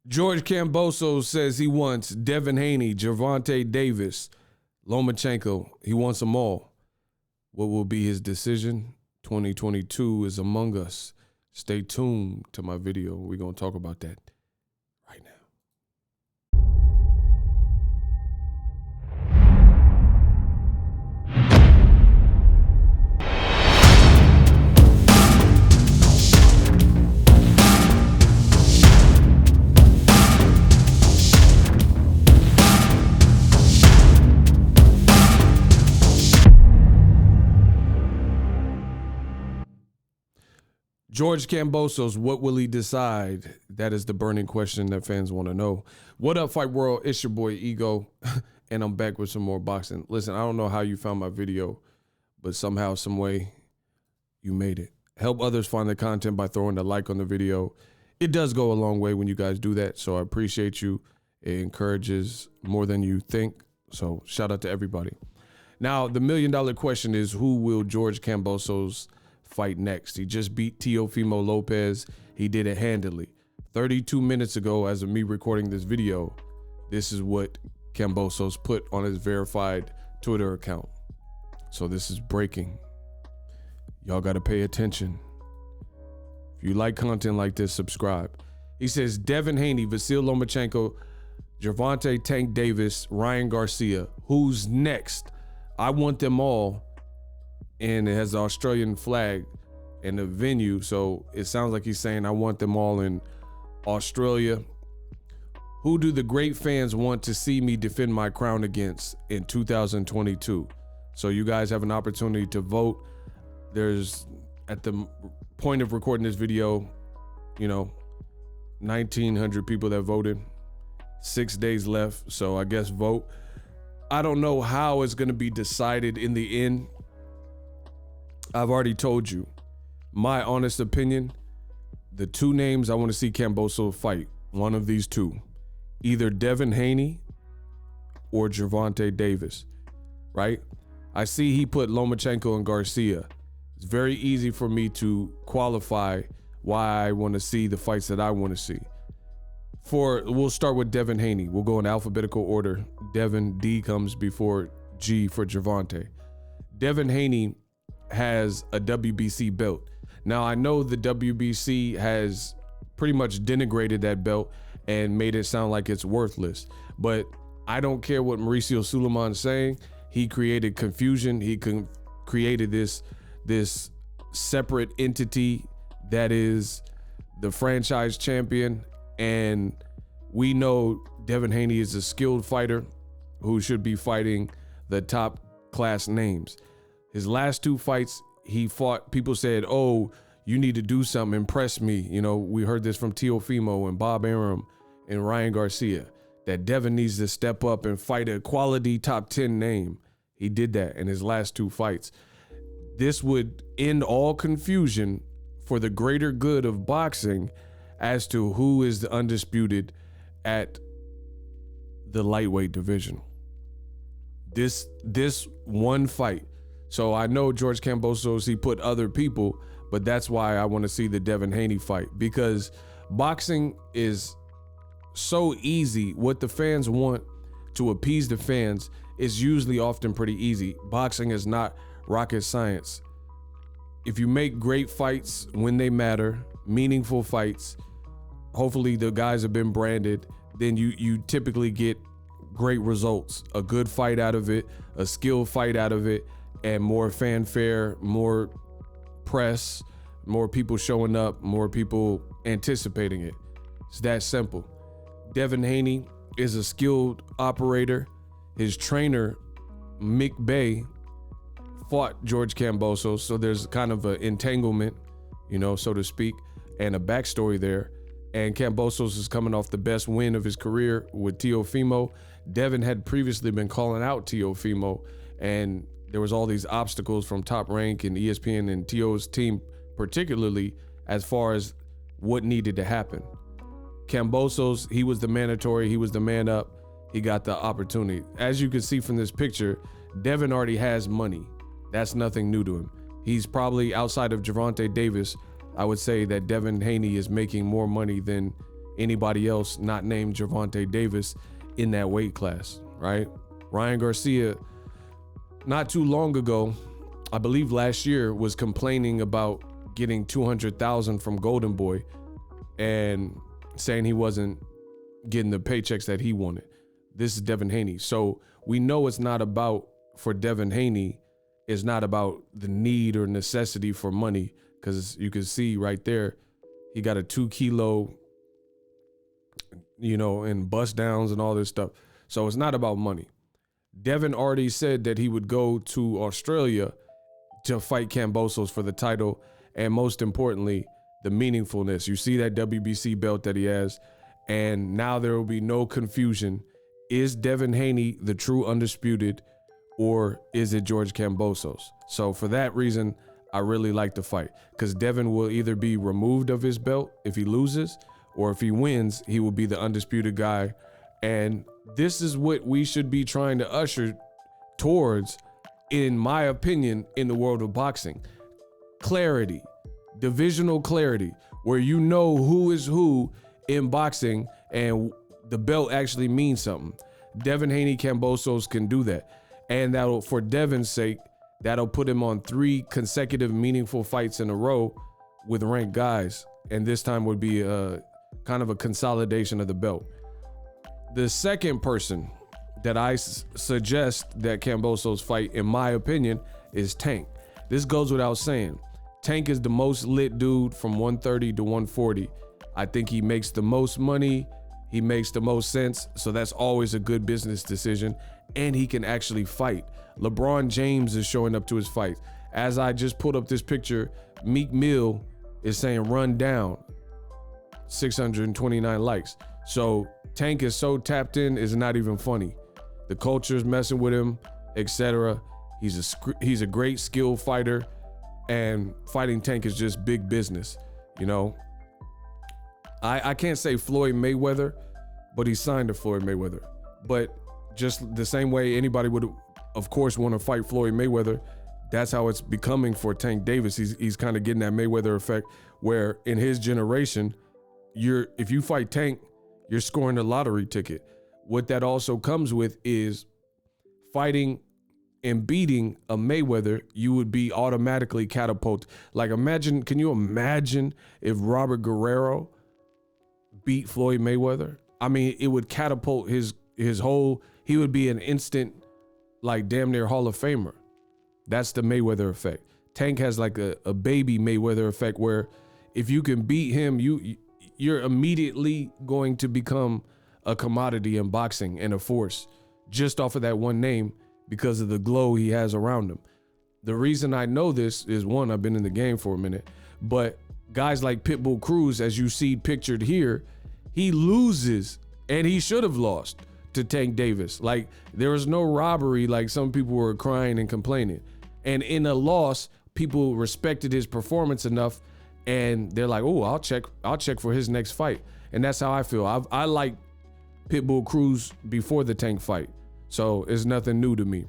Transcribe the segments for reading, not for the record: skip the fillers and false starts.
George Kambosos says he wants Devin Haney, Gervonta Davis, Lomachenko. He wants them all. What will be his decision? 2022 is among us. Stay tuned to my video. We're going to talk about that right now. George Kambosos, what will he decide? That is the burning question that fans want to know. What up, Fight World? It's your boy, Ego, and I'm back with some more boxing. Listen, I don't know how you found my video, but somehow, some way, you made it. Help others find the content by throwing a like on the video. It does go a long way when you guys do that, so I appreciate you. It encourages more than you think, so shout out to everybody. Now, the $1 million question is, who will George Kambosos fight next? He just beat Teofimo Lopez. He did it handily. 32 minutes ago, as of me recording this video, this is what Kambosos put on his verified Twitter account. So this is breaking. Y'all got to pay attention. If you like content like this, subscribe. He says, Devin Haney, Vasil Lomachenko, Gervonta Tank Davis, Ryan Garcia. Who's next? I want them all. And it has the Australian flag and the venue. So it sounds like he's saying, I want them all in Australia. Who do the great fans want to see me defend my crown against in 2022? So you guys have an opportunity to vote. There's, at the point of recording this video, 1,900 people that voted, 6 days left. So I guess vote. I don't know how it's going to be decided in the end. I've already told you my honest opinion. The two names I want to see Kambosos fight, one of these two, either Devin Haney or Gervonta Davis, right? I see he put Lomachenko and Garcia. It's very easy for me to qualify why I want to see the fights that I want to see. We'll start with Devin Haney. We'll go in alphabetical order. Devin, D comes before G for Gervonta. Devin Haney has a WBC belt. Now, I know the WBC has pretty much denigrated that belt and made it sound like it's worthless, but I don't care what Mauricio Sulaiman's saying. He created confusion. He created this separate entity that is the franchise champion, and we know Devin Haney is a skilled fighter who should be fighting the top class names. His last two fights, he fought, people said, oh, you need to do something, impress me. We heard this from Teofimo and Bob Arum and Ryan Garcia, that Devin needs to step up and fight a quality top 10 name. He did that in his last two fights. This would end all confusion for the greater good of boxing as to who is the undisputed at the lightweight division. This one fight. So I know George Kambosos, he put other people, but that's why I want to see the Devin Haney fight, because boxing is so easy. What the fans want to appease the fans is usually often pretty easy. Boxing is not rocket science. If you make great fights when they matter, meaningful fights, hopefully the guys have been branded, then you typically get great results, a good fight out of it, a skilled fight out of it, and more fanfare, more press, more people showing up, more people anticipating it. It's that simple. Devin Haney is a skilled operator. His trainer, Mick Bay, fought George Kambosos, so there's kind of an entanglement, so to speak, and a backstory there. And Kambosos is coming off the best win of his career with Teofimo. Devin had previously been calling out Teofimo, and there was all these obstacles from Top Rank and ESPN and Teo's team, particularly as far as what needed to happen. Kambosos, he was the mandatory, he was the man up, he got the opportunity. As you can see from this picture, Devin already has money. That's nothing new to him. He's probably, outside of Gervonta Davis, I would say that Devin Haney is making more money than anybody else not named Gervonta Davis in that weight class, right? Ryan Garcia, not too long ago, I believe last year, was complaining about getting $200,000 from Golden Boy and saying he wasn't getting the paychecks that he wanted. This is Devin Haney. So we know it's not about, for Devin Haney, it's not about the need or necessity for money, because you can see right there, he got a 2 kilo, and bust downs and all this stuff. So it's not about money. Devin already said that he would go to Australia to fight Kambosos for the title, and most importantly, the meaningfulness. You see that WBC belt that he has, and now there will be no confusion. Is Devin Haney the true undisputed, or is it George Kambosos? So for that reason, I really like the fight, because Devin will either be removed of his belt if he loses, or if he wins, he will be the undisputed guy. And this is what we should be trying to usher towards, in my opinion, in the world of boxing. Clarity, divisional clarity, where you know who is who in boxing and the belt actually means something. Devin Haney Kambosos can do that. And that'll, for Devin's sake, that'll put him on 3 consecutive meaningful fights in a row with ranked guys. And this time would be a kind of a consolidation of the belt. The second person that I suggest that Kambosos fight, in my opinion, is Tank. This goes without saying. Tank is the most lit dude from 130 to 140. I think he makes the most money. He makes the most sense. So that's always a good business decision. And he can actually fight. LeBron James is showing up to his fights. As I just put up this picture, Meek Mill is saying run down. 629 likes. So Tank is so tapped in, it's not even funny. The culture is messing with him, etc. He's a great skill fighter, and fighting Tank is just big business. I can't say Floyd Mayweather, but he signed to Floyd Mayweather. But just the same way anybody would, of course, want to fight Floyd Mayweather, that's how it's becoming for Tank Davis. He's kind of getting that Mayweather effect, where in his generation, if you fight Tank, you're scoring a lottery ticket. What that also comes with is fighting and beating a Mayweather, you would be automatically catapulted. Like can you imagine if Robert Guerrero beat Floyd Mayweather? I mean, it would catapult his whole, he would be an instant, like damn near Hall of Famer. That's the Mayweather effect. Tank has like a baby Mayweather effect, where if you can beat him, you're immediately going to become a commodity in boxing and a force, just off of that one name, because of the glow he has around him. The reason I know this is, one, I've been in the game for a minute, but guys like Pitbull Cruz, as you see pictured here, he loses, and he should have lost to Tank Davis. Like, there was no robbery like some people were crying and complaining. And in a loss, people respected his performance enough, and they're like, oh, I'll check for his next fight. And that's how I feel. I like Pitbull Cruz before the Tank fight, so it's nothing new to me.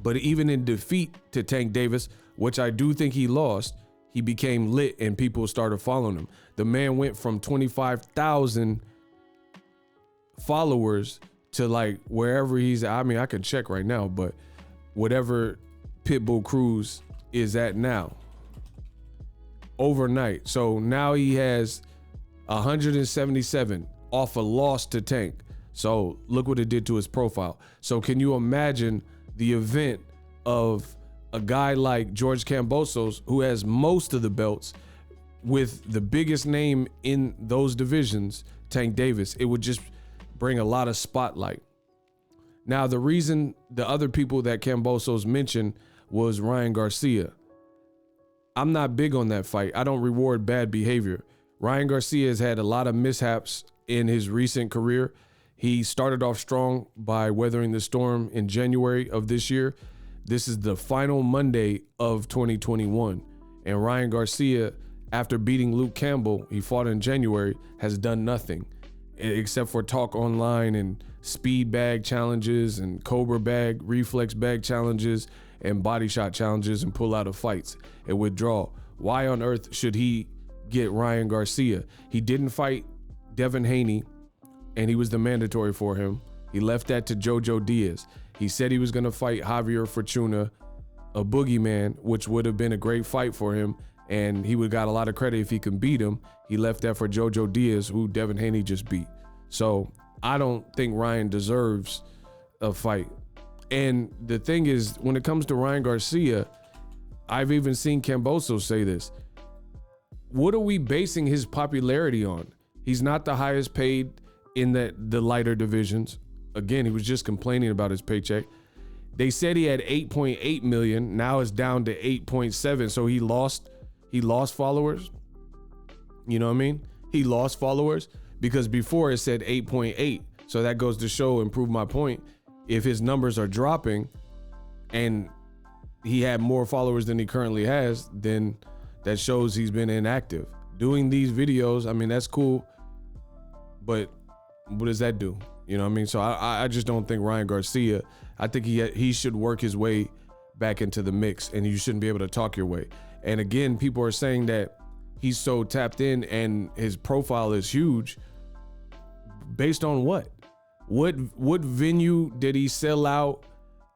But even in defeat to Tank Davis, which I do think he lost, he became lit and people started following him. The man went from 25,000 followers to like wherever he's at. I mean, I can check right now, but whatever Pitbull Cruz is at now, overnight. So now he has 177 off a loss to Tank. So look what it did to his profile. So can you imagine the event of a guy like George Kambosos, who has most of the belts, with the biggest name in those divisions, Tank Davis? It would just bring a lot of spotlight. Now, the reason the other people that Kambosos mentioned was Ryan Garcia. I'm not big on that fight. I don't reward bad behavior. Ryan Garcia has had a lot of mishaps in his recent career. He started off strong by weathering the storm in January of this year. This is the final Monday of 2021. And Ryan Garcia, after beating Luke Campbell, he fought in January, has done nothing except for talk online and speed bag challenges and cobra bag, reflex bag challenges and body shot challenges and pull out of fights and withdraw. Why on earth should he get Ryan Garcia? He didn't fight Devin Haney, and he was the mandatory for him. He left that to Jojo Diaz. He said he was going to fight Javier Fortuna, a boogeyman, which would have been a great fight for him, and he would have got a lot of credit if he could beat him. He left that for Jojo Diaz, who Devin Haney just beat. So I don't think Ryan deserves a fight. And the thing is, when it comes to Ryan Garcia, I've even seen Kambosos say this. What are we basing his popularity on? He's not the highest paid in the lighter divisions. Again, he was just complaining about his paycheck. They said he had 8.8 million. Now it's down to 8.7. So he lost followers. You know what I mean? He lost followers because before it said 8.8. So that goes to show and prove my point. If his numbers are dropping and he had more followers than he currently has, then that shows he's been inactive. Doing these videos, I mean, that's cool, but what does that do? You know what I mean? So I just don't think Ryan Garcia, I think he should work his way back into the mix, and you shouldn't be able to talk your way. And again, people are saying that he's so tapped in and his profile is huge. Based on what? What venue did he sell out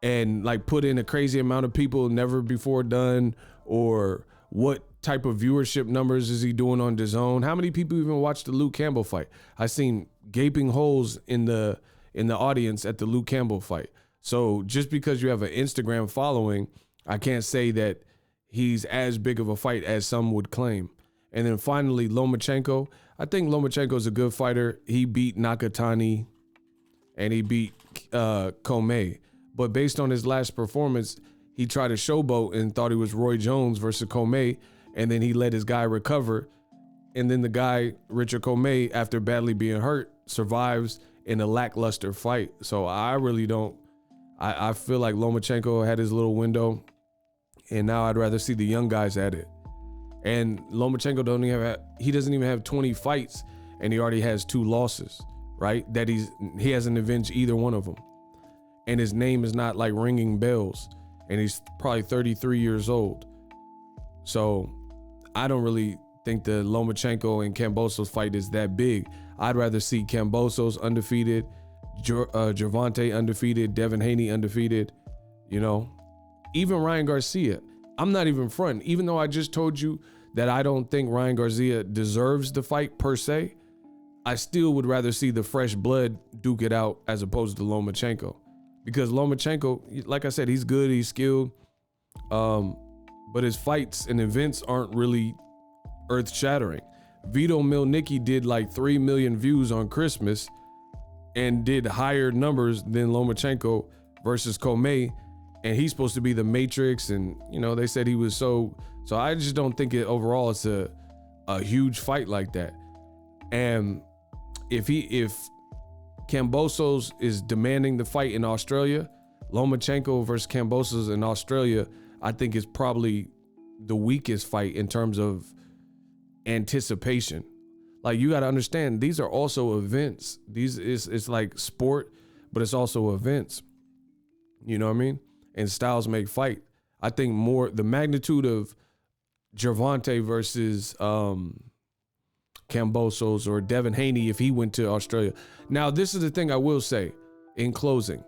and like put in a crazy amount of people never before done? Or what type of viewership numbers is he doing on DAZN? How many people even watched the Luke Campbell fight? I seen gaping holes in the audience at the Luke Campbell fight. So just because you have an Instagram following, I can't say that he's as big of a fight as some would claim. And then finally, Lomachenko. I think Lomachenko's a good fighter. He beat Nakatani and he beat Comey. But based on his last performance, he tried to showboat and thought he was Roy Jones versus Comey, and then he let his guy recover. And then the guy, Richard Comey, after badly being hurt, survives in a lackluster fight. So I really don't, I feel like Lomachenko had his little window, and now I'd rather see the young guys at it. And Lomachenko doesn't even have 20 fights, and he already has 2 losses, right? That he hasn't avenged either one of them. And his name is not like ringing bells, and he's probably 33 years old. So I don't really think the Lomachenko and Kambosos fight is that big. I'd rather see Kambosos undefeated, Gervonta undefeated, Devin Haney undefeated, you know, even Ryan Garcia. I'm not even fronting, even though I just told you that I don't think Ryan Garcia deserves the fight per se. I still would rather see the fresh blood duke it out as opposed to Lomachenko. Because Lomachenko, like I said, he's good, he's skilled, but his fights and events aren't really earth-shattering. Vito Milnicki did like 3 million views on Christmas and did higher numbers than Lomachenko versus Comey, and he's supposed to be the Matrix, and you know they said he was so I just don't think overall it's a huge fight like that. And if Kambosos is demanding the fight in Australia, Lomachenko versus Kambosos in Australia, I think is probably the weakest fight in terms of anticipation. Like, you got to understand, these are also events. It's like sport, but it's also events. You know what I mean? And styles make fight. I think more the magnitude of Gervonta versus Kambosos or Devin Haney if he went to Australia. Now, this is the thing I will say in closing.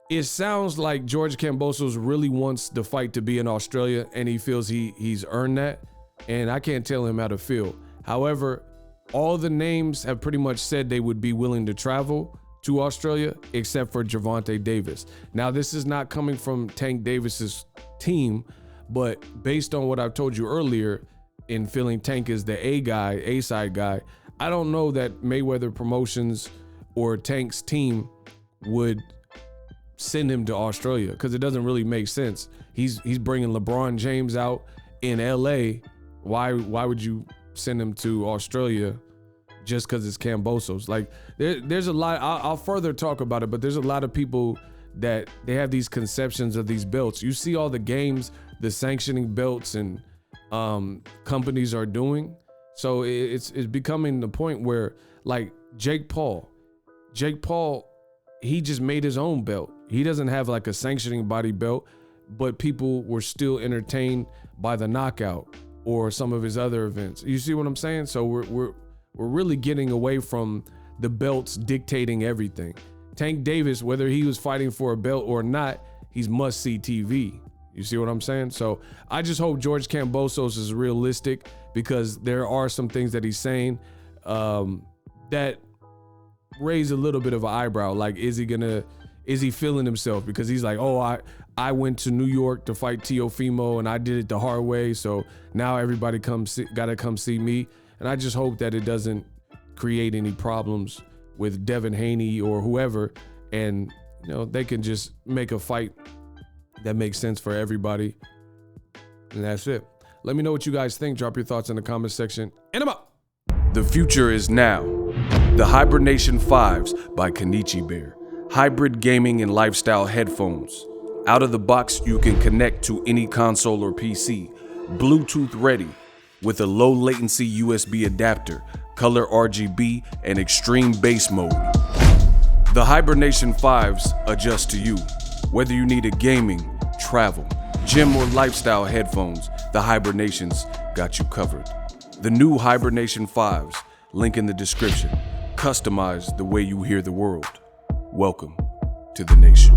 It sounds like George Kambosos really wants the fight to be in Australia, and he feels he's earned that, and I can't tell him how to feel. However, all the names have pretty much said they would be willing to travel to Australia except for Gervonta Davis. Now, this is not coming from Tank Davis's team, but based on what I've told you earlier, in feeling Tank is the A-side guy, I don't know that Mayweather Promotions or Tank's team would send him to Australia because it doesn't really make sense. He's bringing LeBron James out in LA. Why would you send him to Australia just because it's Kambosos? Like there's a lot. I'll further talk about it, but there's a lot of people that they have these conceptions of these belts. You see all the games, the sanctioning belts and companies are doing. So it's becoming the point where, like, Jake Paul, he just made his own belt. He doesn't have like a sanctioning body belt, but people were still entertained by the knockout or some of his other events. You see what I'm saying? So We're really getting away from the belts dictating everything. Tank Davis, whether he was fighting for a belt or not, he's must-see TV. You see what I'm saying? So I just hope George Kambosos is realistic, because there are some things that he's saying that raise a little bit of an eyebrow. Like, is he feeling himself? Because he's like, oh, I went to New York to fight Teofimo and I did it the hard way, so now everybody gotta come see me. And I just hope that it doesn't create any problems with Devin Haney or whoever, and they can just make a fight that makes sense for everybody. And that's it. Let me know what you guys think. Drop your thoughts in the comment section, and I'm up. The future is now. The Hibernation 5s by Kenichi Bear. Hybrid gaming and lifestyle headphones. Out of the box, you can connect to any console or PC. Bluetooth ready with a low latency USB adapter, color RGB, and extreme bass mode. The Hibernation 5s adjust to you. Whether you need a gaming, travel, gym, or lifestyle headphones, the Hibernations got you covered. The new Hibernation 5s, link in the description. Customize the way you hear the world. Welcome to the nation.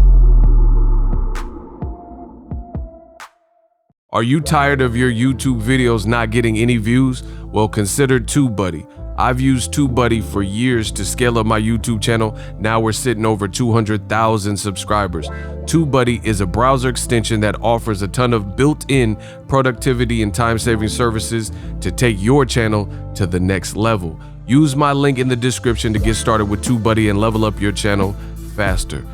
Are you tired of your YouTube videos not getting any views? Well, consider TubeBuddy. I've used TubeBuddy for years to scale up my YouTube channel. Now we're sitting over 200,000 subscribers. TubeBuddy is a browser extension that offers a ton of built-in productivity and time-saving services to take your channel to the next level. Use my link in the description to get started with TubeBuddy and level up your channel faster.